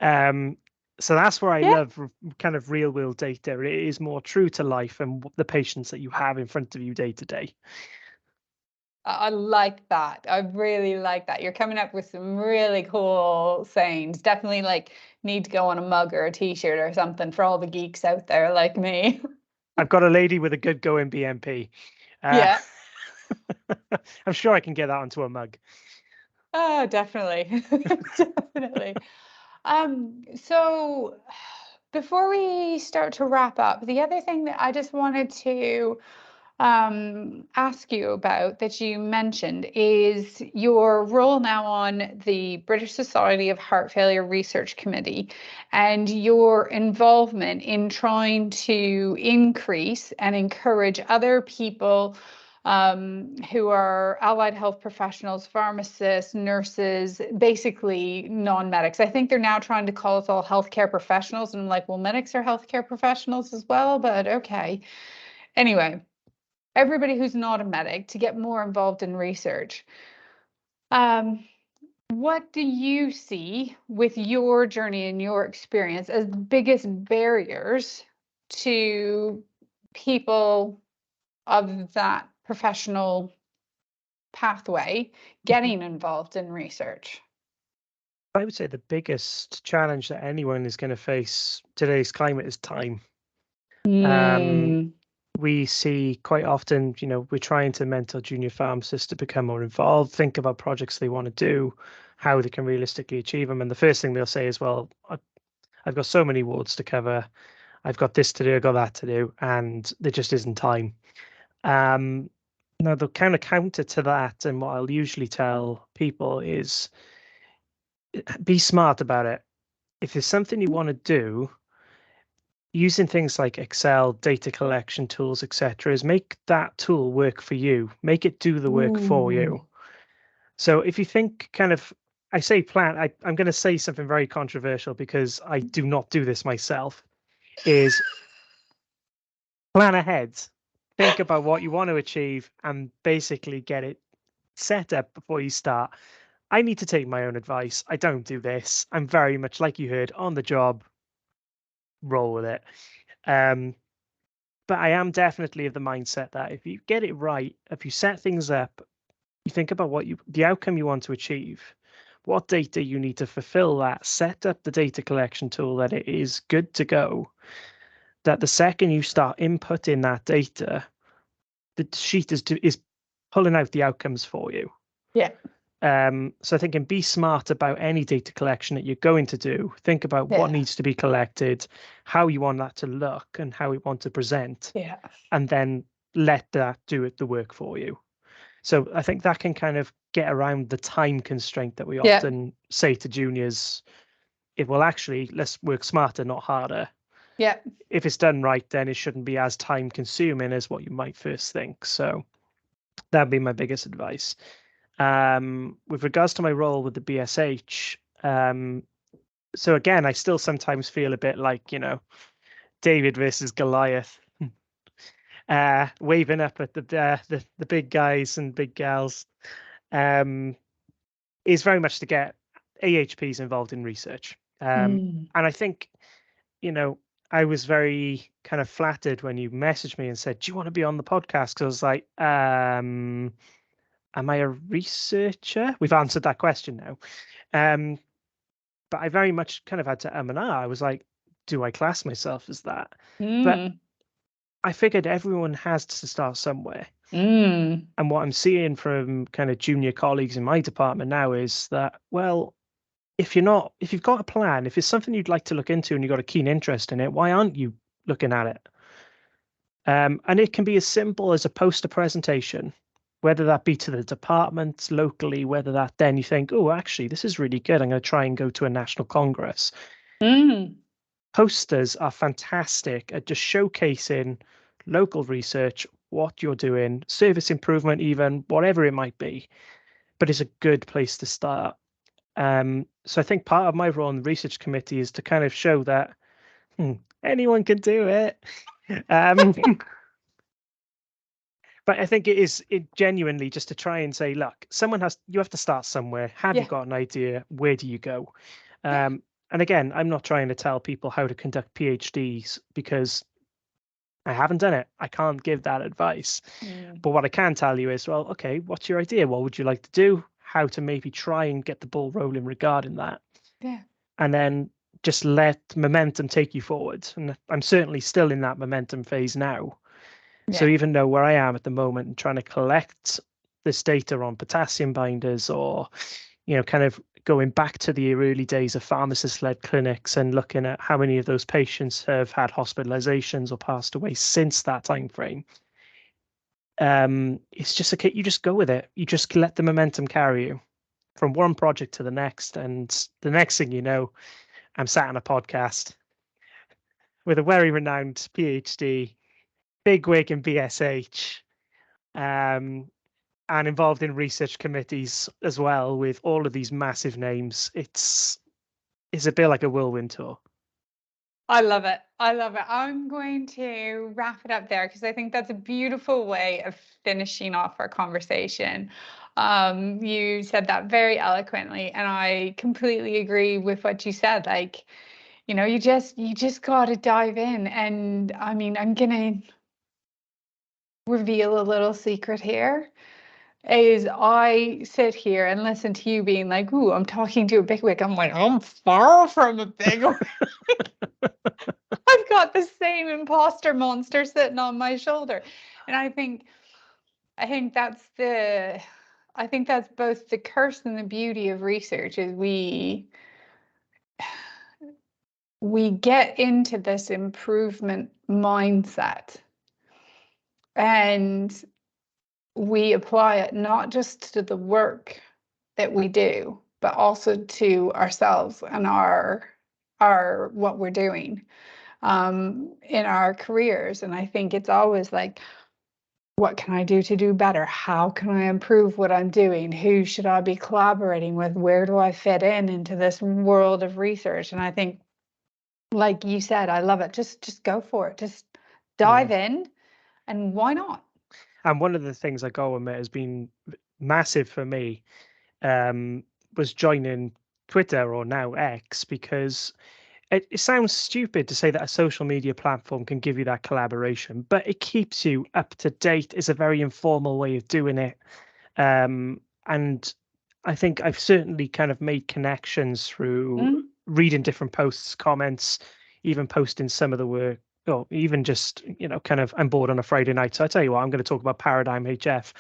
So that's where I Yeah. love kind of real world data. It is more true to life and the patients that you have in front of you day to day. I like that. I really like that. You're coming up with some really cool sayings. Definitely like need to go on a mug or a t-shirt or something for all the geeks out there like me. I've got a lady with a good going BMP. Yeah. I'm sure I can get that onto a mug. Oh, definitely. Definitely. So before we start to wrap up, the other thing that I just wanted to ask you about that you mentioned is your role now on the British Society of Heart Failure Research Committee and your involvement in trying to increase and encourage other people who are allied health professionals, pharmacists, nurses, basically non-medics. I think they're now trying to call us all healthcare professionals. And I'm like, well, medics are healthcare professionals as well, but okay. Anyway, everybody who's not a medic to get more involved in research. What do you see with your journey and your experience as the biggest barriers to people of that professional pathway getting involved in research? I would say the biggest challenge that anyone is going to face today's climate is time. We see quite often, you know, we're trying to mentor junior pharmacists to become more involved, think about projects they want to do, how they can realistically achieve them. And the first thing they'll say is, well, I've got so many wards to cover. I've got this to do, I've got that to do, and there just isn't time. Now, the kind of counter to that, and what I'll usually tell people is be smart about it. If there's something you want to do, using things like Excel, data collection tools, etc., is make that tool work for you, make it do the work for you. So if you think kind of, I say plan, I'm going to say something very controversial because I do not do this myself, is plan ahead, think about what you want to achieve, and basically get it set up before you start. I need to take my own advice. I don't do this. I'm very much, like you heard, on the job, roll with it. But I am definitely of the mindset that if you get it right, if you set things up, you think about the outcome you want to achieve, what data you need to fulfill that, set up the data collection tool that it is good to go, that the second you start inputting that data, the sheet is pulling out the outcomes for you. Yeah. So I think, and be smart about any data collection that you're going to do. Think about what Yeah. needs to be collected, how you want that to look, and how you want to present, Yeah. and then let that do the work for you. So I think that can kind of get around the time constraint that we Yeah. often say to juniors. It will actually, let's work smarter, not harder. Yeah. If it's done right, then it shouldn't be as time consuming as what you might first think. So that'd be my biggest advice. With regards to my role with the BSH, so again, I still sometimes feel a bit like, David versus Goliath, waving up at the big guys and big gals. Is very much to get AHPs involved in research. Mm. And I think, you know, I was very kind of flattered when you messaged me and said, "Do you want to be on the podcast?" Because I was like, am I a researcher? We've answered that question now. But I very much kind of had to and ah. I was like, do I class myself as that? But Mm. I figured everyone has to start somewhere. Mm. And what I'm seeing from kind of junior colleagues in my department now is that, well, if you've got a plan, if it's something you'd like to look into and you've got a keen interest in it, why aren't you looking at it? And it can be as simple as a poster presentation, whether that be to the department locally, whether that then you think, oh, actually, this is really good. I'm going to try and go to a national congress. Mm. Posters are fantastic at just showcasing local research, what you're doing, service improvement, even whatever it might be. But it's a good place to start. So I think part of my role in the research committee is to kind of show that anyone can do it. Um, but I think it genuinely just to try and say, look, you have to start somewhere. Have you Yeah. got an idea? Where do you go? Yeah. And again, I'm not trying to tell people how to conduct PhDs because I haven't done it. I can't give that advice. Mm. But what I can tell you is, well, okay, what's your idea? What would you like to do? How to maybe try and get the ball rolling regarding that. Yeah. And then just let momentum take you forward. And I'm certainly still in that momentum phase now. So Yeah. even though where I am at the moment and trying to collect this data on potassium binders or, kind of going back to the early days of pharmacist-led clinics and looking at how many of those patients have had hospitalizations or passed away since that time frame. It's just okay, you just go with it. You just let the momentum carry you from one project to the next. And the next thing you know, I'm sat on a podcast with a very renowned PhD, bigwig in BSH, and involved in research committees as well with all of these massive names. It's a bit like a whirlwind tour. I love it. I love it. I'm going to wrap it up there because I think that's a beautiful way of finishing off our conversation. You said that very eloquently, and I completely agree with what you said. Like, you just got to dive in. And I mean, I'm gonna reveal a little secret here. Is I sit here and listen to you being like, "Ooh, I'm talking to a bigwig." I'm like, I'm far from a bigwig. I've got the same imposter monster sitting on my shoulder. And I think that's both the curse and the beauty of research is we get into this improvement mindset and we apply it not just to the work that we do, but also to ourselves and our what we're doing in our careers. And I think it's always like, what can I do to do better? How can I improve what I'm doing? Who should I be collaborating with? Where do I fit in into this world of research? And I think, like you said, I love it. Just go for it. Just dive in, and why not? And one of the things I go admit has been massive for me um, was joining Twitter or now X because it sounds stupid to say that a social media platform can give you that collaboration, but it keeps you up to date. It's a very informal way of doing it. And I think I've certainly kind of made connections through Mm, reading different posts, comments, even posting some of the work, or even just, kind of I'm bored on a Friday night. So I tell you what, I'm going to talk about Paradigm HF.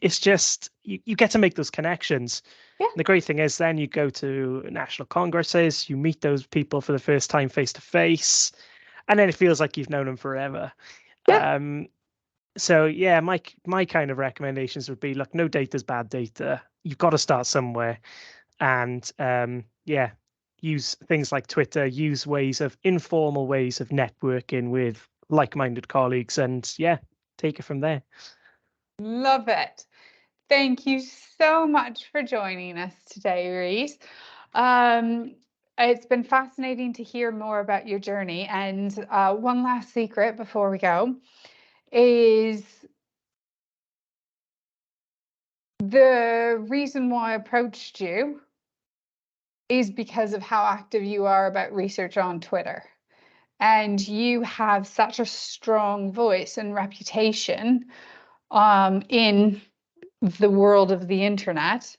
it's just you get to make those connections. Yeah. The great thing is then you go to national congresses, you meet those people for the first time face to face, and then it feels like you've known them forever. Yeah. So yeah, my kind of recommendations would be, look, no data is bad data. You've got to start somewhere, and yeah, use things like Twitter, use informal ways of networking with like-minded colleagues, and yeah, take it from there. Love it. Thank you so much for joining us today, Rhys. It's been fascinating to hear more about your journey. And one last secret before we go is the reason why I approached you is because of how active you are about research on Twitter. And you have such a strong voice and reputation in the world of the internet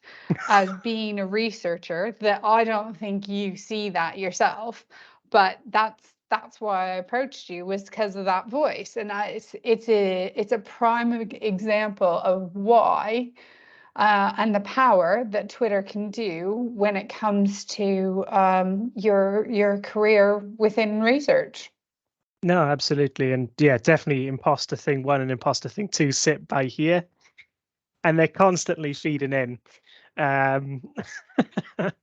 as being a researcher that I don't think you see that yourself. But that's why I approached you, was because of that voice. And it's a prime example of why and the power that Twitter can do when it comes to your career within research. No, absolutely. And yeah, definitely imposter thing 1 and imposter thing 2 sit by here, and they're constantly feeding in. Um, At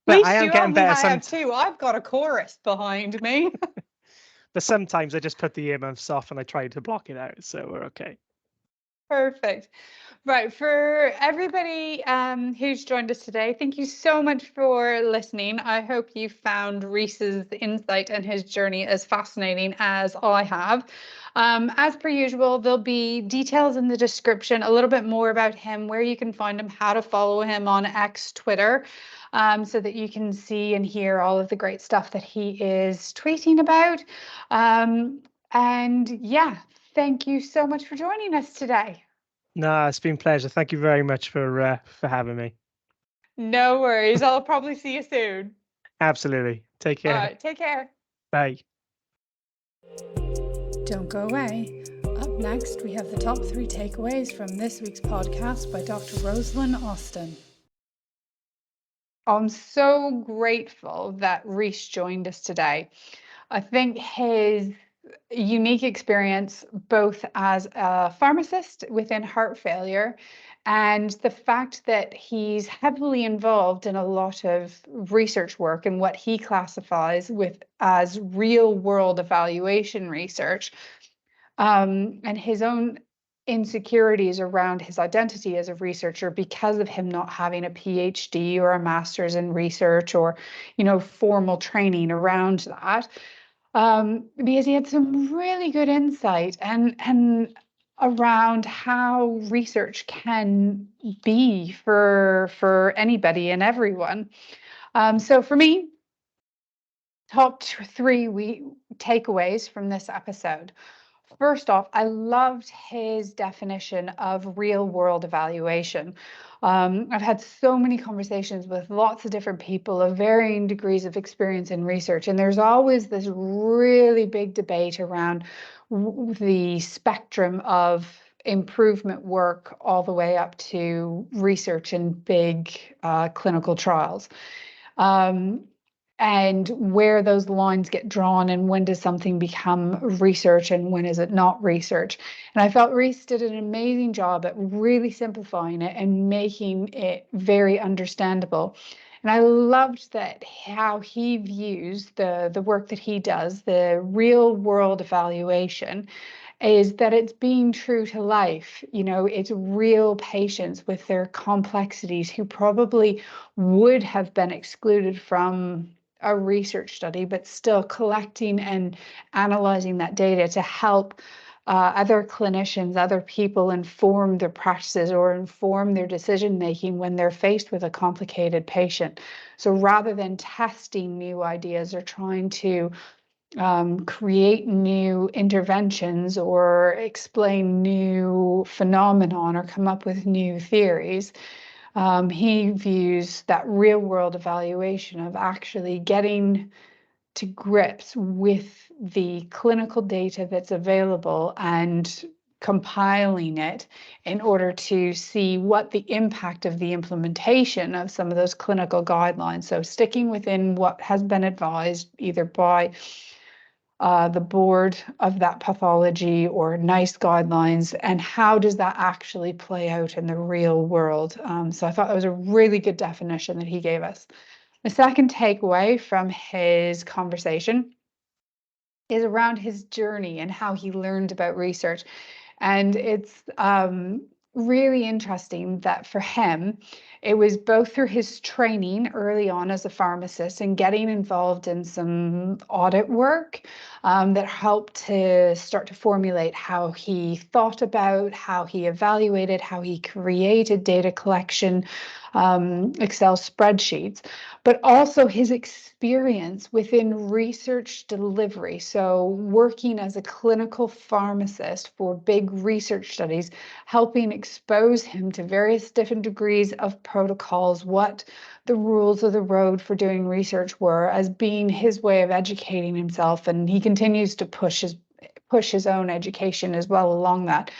but I least am you getting only better. have two. I've got a chorus behind me. But sometimes I just put the earmuffs off and I try to block it out, so we're okay. Perfect. Right, for everybody who's joined us today, thank you so much for listening. I hope you found Rhys's insight and his journey as fascinating as I have. As per usual, there'll be details in the description, a little bit more about him, where you can find him, how to follow him on X, Twitter, so that you can see and hear all of the great stuff that he is tweeting about. And yeah, thank you so much for joining us today. No, it's been a pleasure. Thank you very much for having me. No worries. I'll probably see you soon. Absolutely. Take All care. right, take care. Bye. Don't go away. Up next, we have the top 3 takeaways from this week's podcast by Dr. Rosalind Austin. I'm so grateful that Rhys joined us today. I think his unique experience, both as a pharmacist within heart failure and the fact that he's heavily involved in a lot of research work and what he classifies as real world evaluation research, and his own insecurities around his identity as a researcher because of him not having a PhD or a master's in research or, formal training around that. Because he had some really good insight and around how research can be for anybody and everyone. So for me, top 3 takeaways from this episode. First off, I loved his definition of real world evaluation. I've had so many conversations with lots of different people of varying degrees of experience in research, and there's always this really big debate around the spectrum of improvement work all the way up to research in big clinical trials. And where those lines get drawn and when does something become research and when is it not research. And I felt Rhys did an amazing job at really simplifying it and making it very understandable. And I loved that how he views the work that he does, the real world evaluation, is that it's being true to life. It's real patients with their complexities who probably would have been excluded from a research study, but still collecting and analyzing that data to help other clinicians, other people inform their practices or inform their decision making when they're faced with a complicated patient. So rather than testing new ideas or trying to create new interventions or explain new phenomenon or come up with new theories, he views that real world evaluation of actually getting to grips with the clinical data that's available and compiling it in order to see what the impact of the implementation of some of those clinical guidelines. So sticking within what has been advised either by the board of that pathology or NICE guidelines, and how does that actually play out in the real world. So I thought that was a really good definition that he gave us. The second takeaway from his conversation is around his journey and how he learned about research. And it's really interesting that for him, it was both through his training early on as a pharmacist and getting involved in some audit work that helped to start to formulate how he thought about, how he evaluated, how he created data collection, Excel spreadsheets, but also his experience within research delivery. So working as a clinical pharmacist for big research studies, helping expose him to various different degrees of protocols, what the rules of the road for doing research were, as being his way of educating himself. And he continues to push his own education as well along that,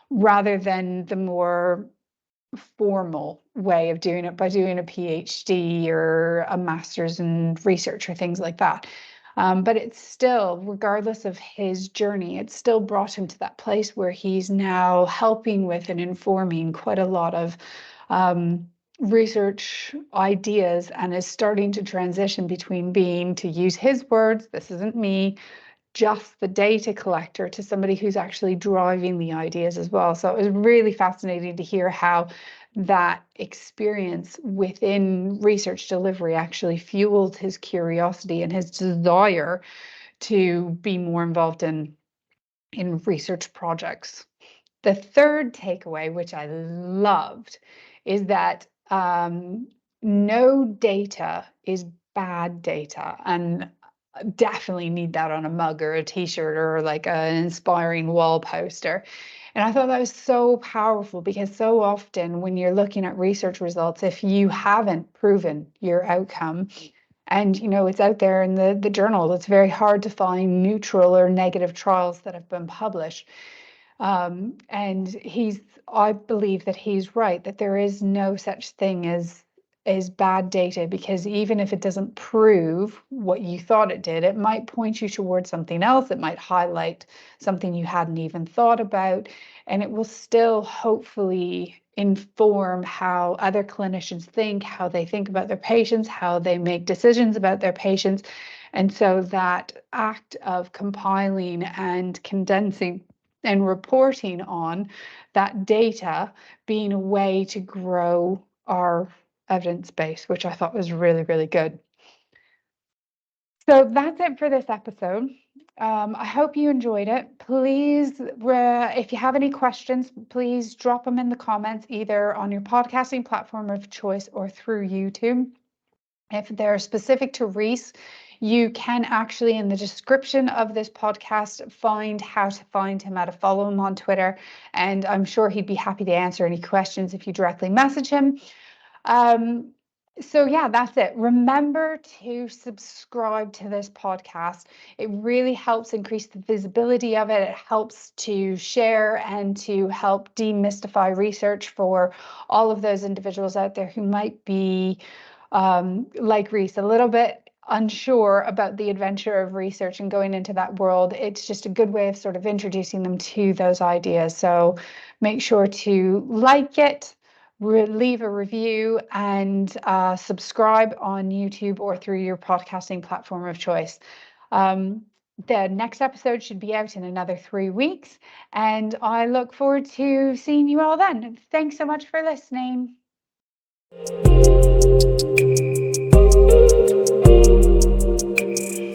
rather than the more formal way of doing it by doing a PhD or a master's in research or things like that. But it's still, regardless of his journey, it still brought him to that place where he's now helping with and informing quite a lot of research ideas, and is starting to transition between being, to use his words, this isn't me, just the data collector, to somebody who's actually driving the ideas as well. So it was really fascinating to hear how that experience within research delivery actually fueled his curiosity and his desire to be more involved in research projects. The third takeaway, which I loved, is that no data is bad data. And definitely need that on a mug or a t-shirt or like an inspiring wall poster. And I thought that was so powerful, because so often when you're looking at research results, if you haven't proven your outcome, and it's out there in the journal, it's very hard to find neutral or negative trials that have been published. And I believe that he's right, that there is no such thing as bad data, because even if it doesn't prove what you thought it did, it might point you towards something else. It might highlight something you hadn't even thought about, and it will still hopefully inform how other clinicians think, how they think about their patients, how they make decisions about their patients. And so that act of compiling and condensing and reporting on that data being a way to grow our evidence base, which I thought was really, really good. So that's it for this episode. I hope you enjoyed it. Please, if you have any questions, please drop them in the comments, either on your podcasting platform of choice or through YouTube. If they're specific to Rhys, you can actually, in the description of this podcast, find how to find him, how to follow him on Twitter. And I'm sure he'd be happy to answer any questions if you directly message him. So yeah, that's it. Remember to subscribe to this podcast. It really helps increase the visibility of it. It helps to share and to help demystify research for all of those individuals out there who might be, like Rhys, a little bit unsure about the adventure of research and going into that world. It's just a good way of sort of introducing them to those ideas. So make sure to like it, leave a review, and subscribe on YouTube or through your podcasting platform of choice. The next episode should be out in another 3 weeks, and I look forward to seeing you all then. Thanks so much for listening.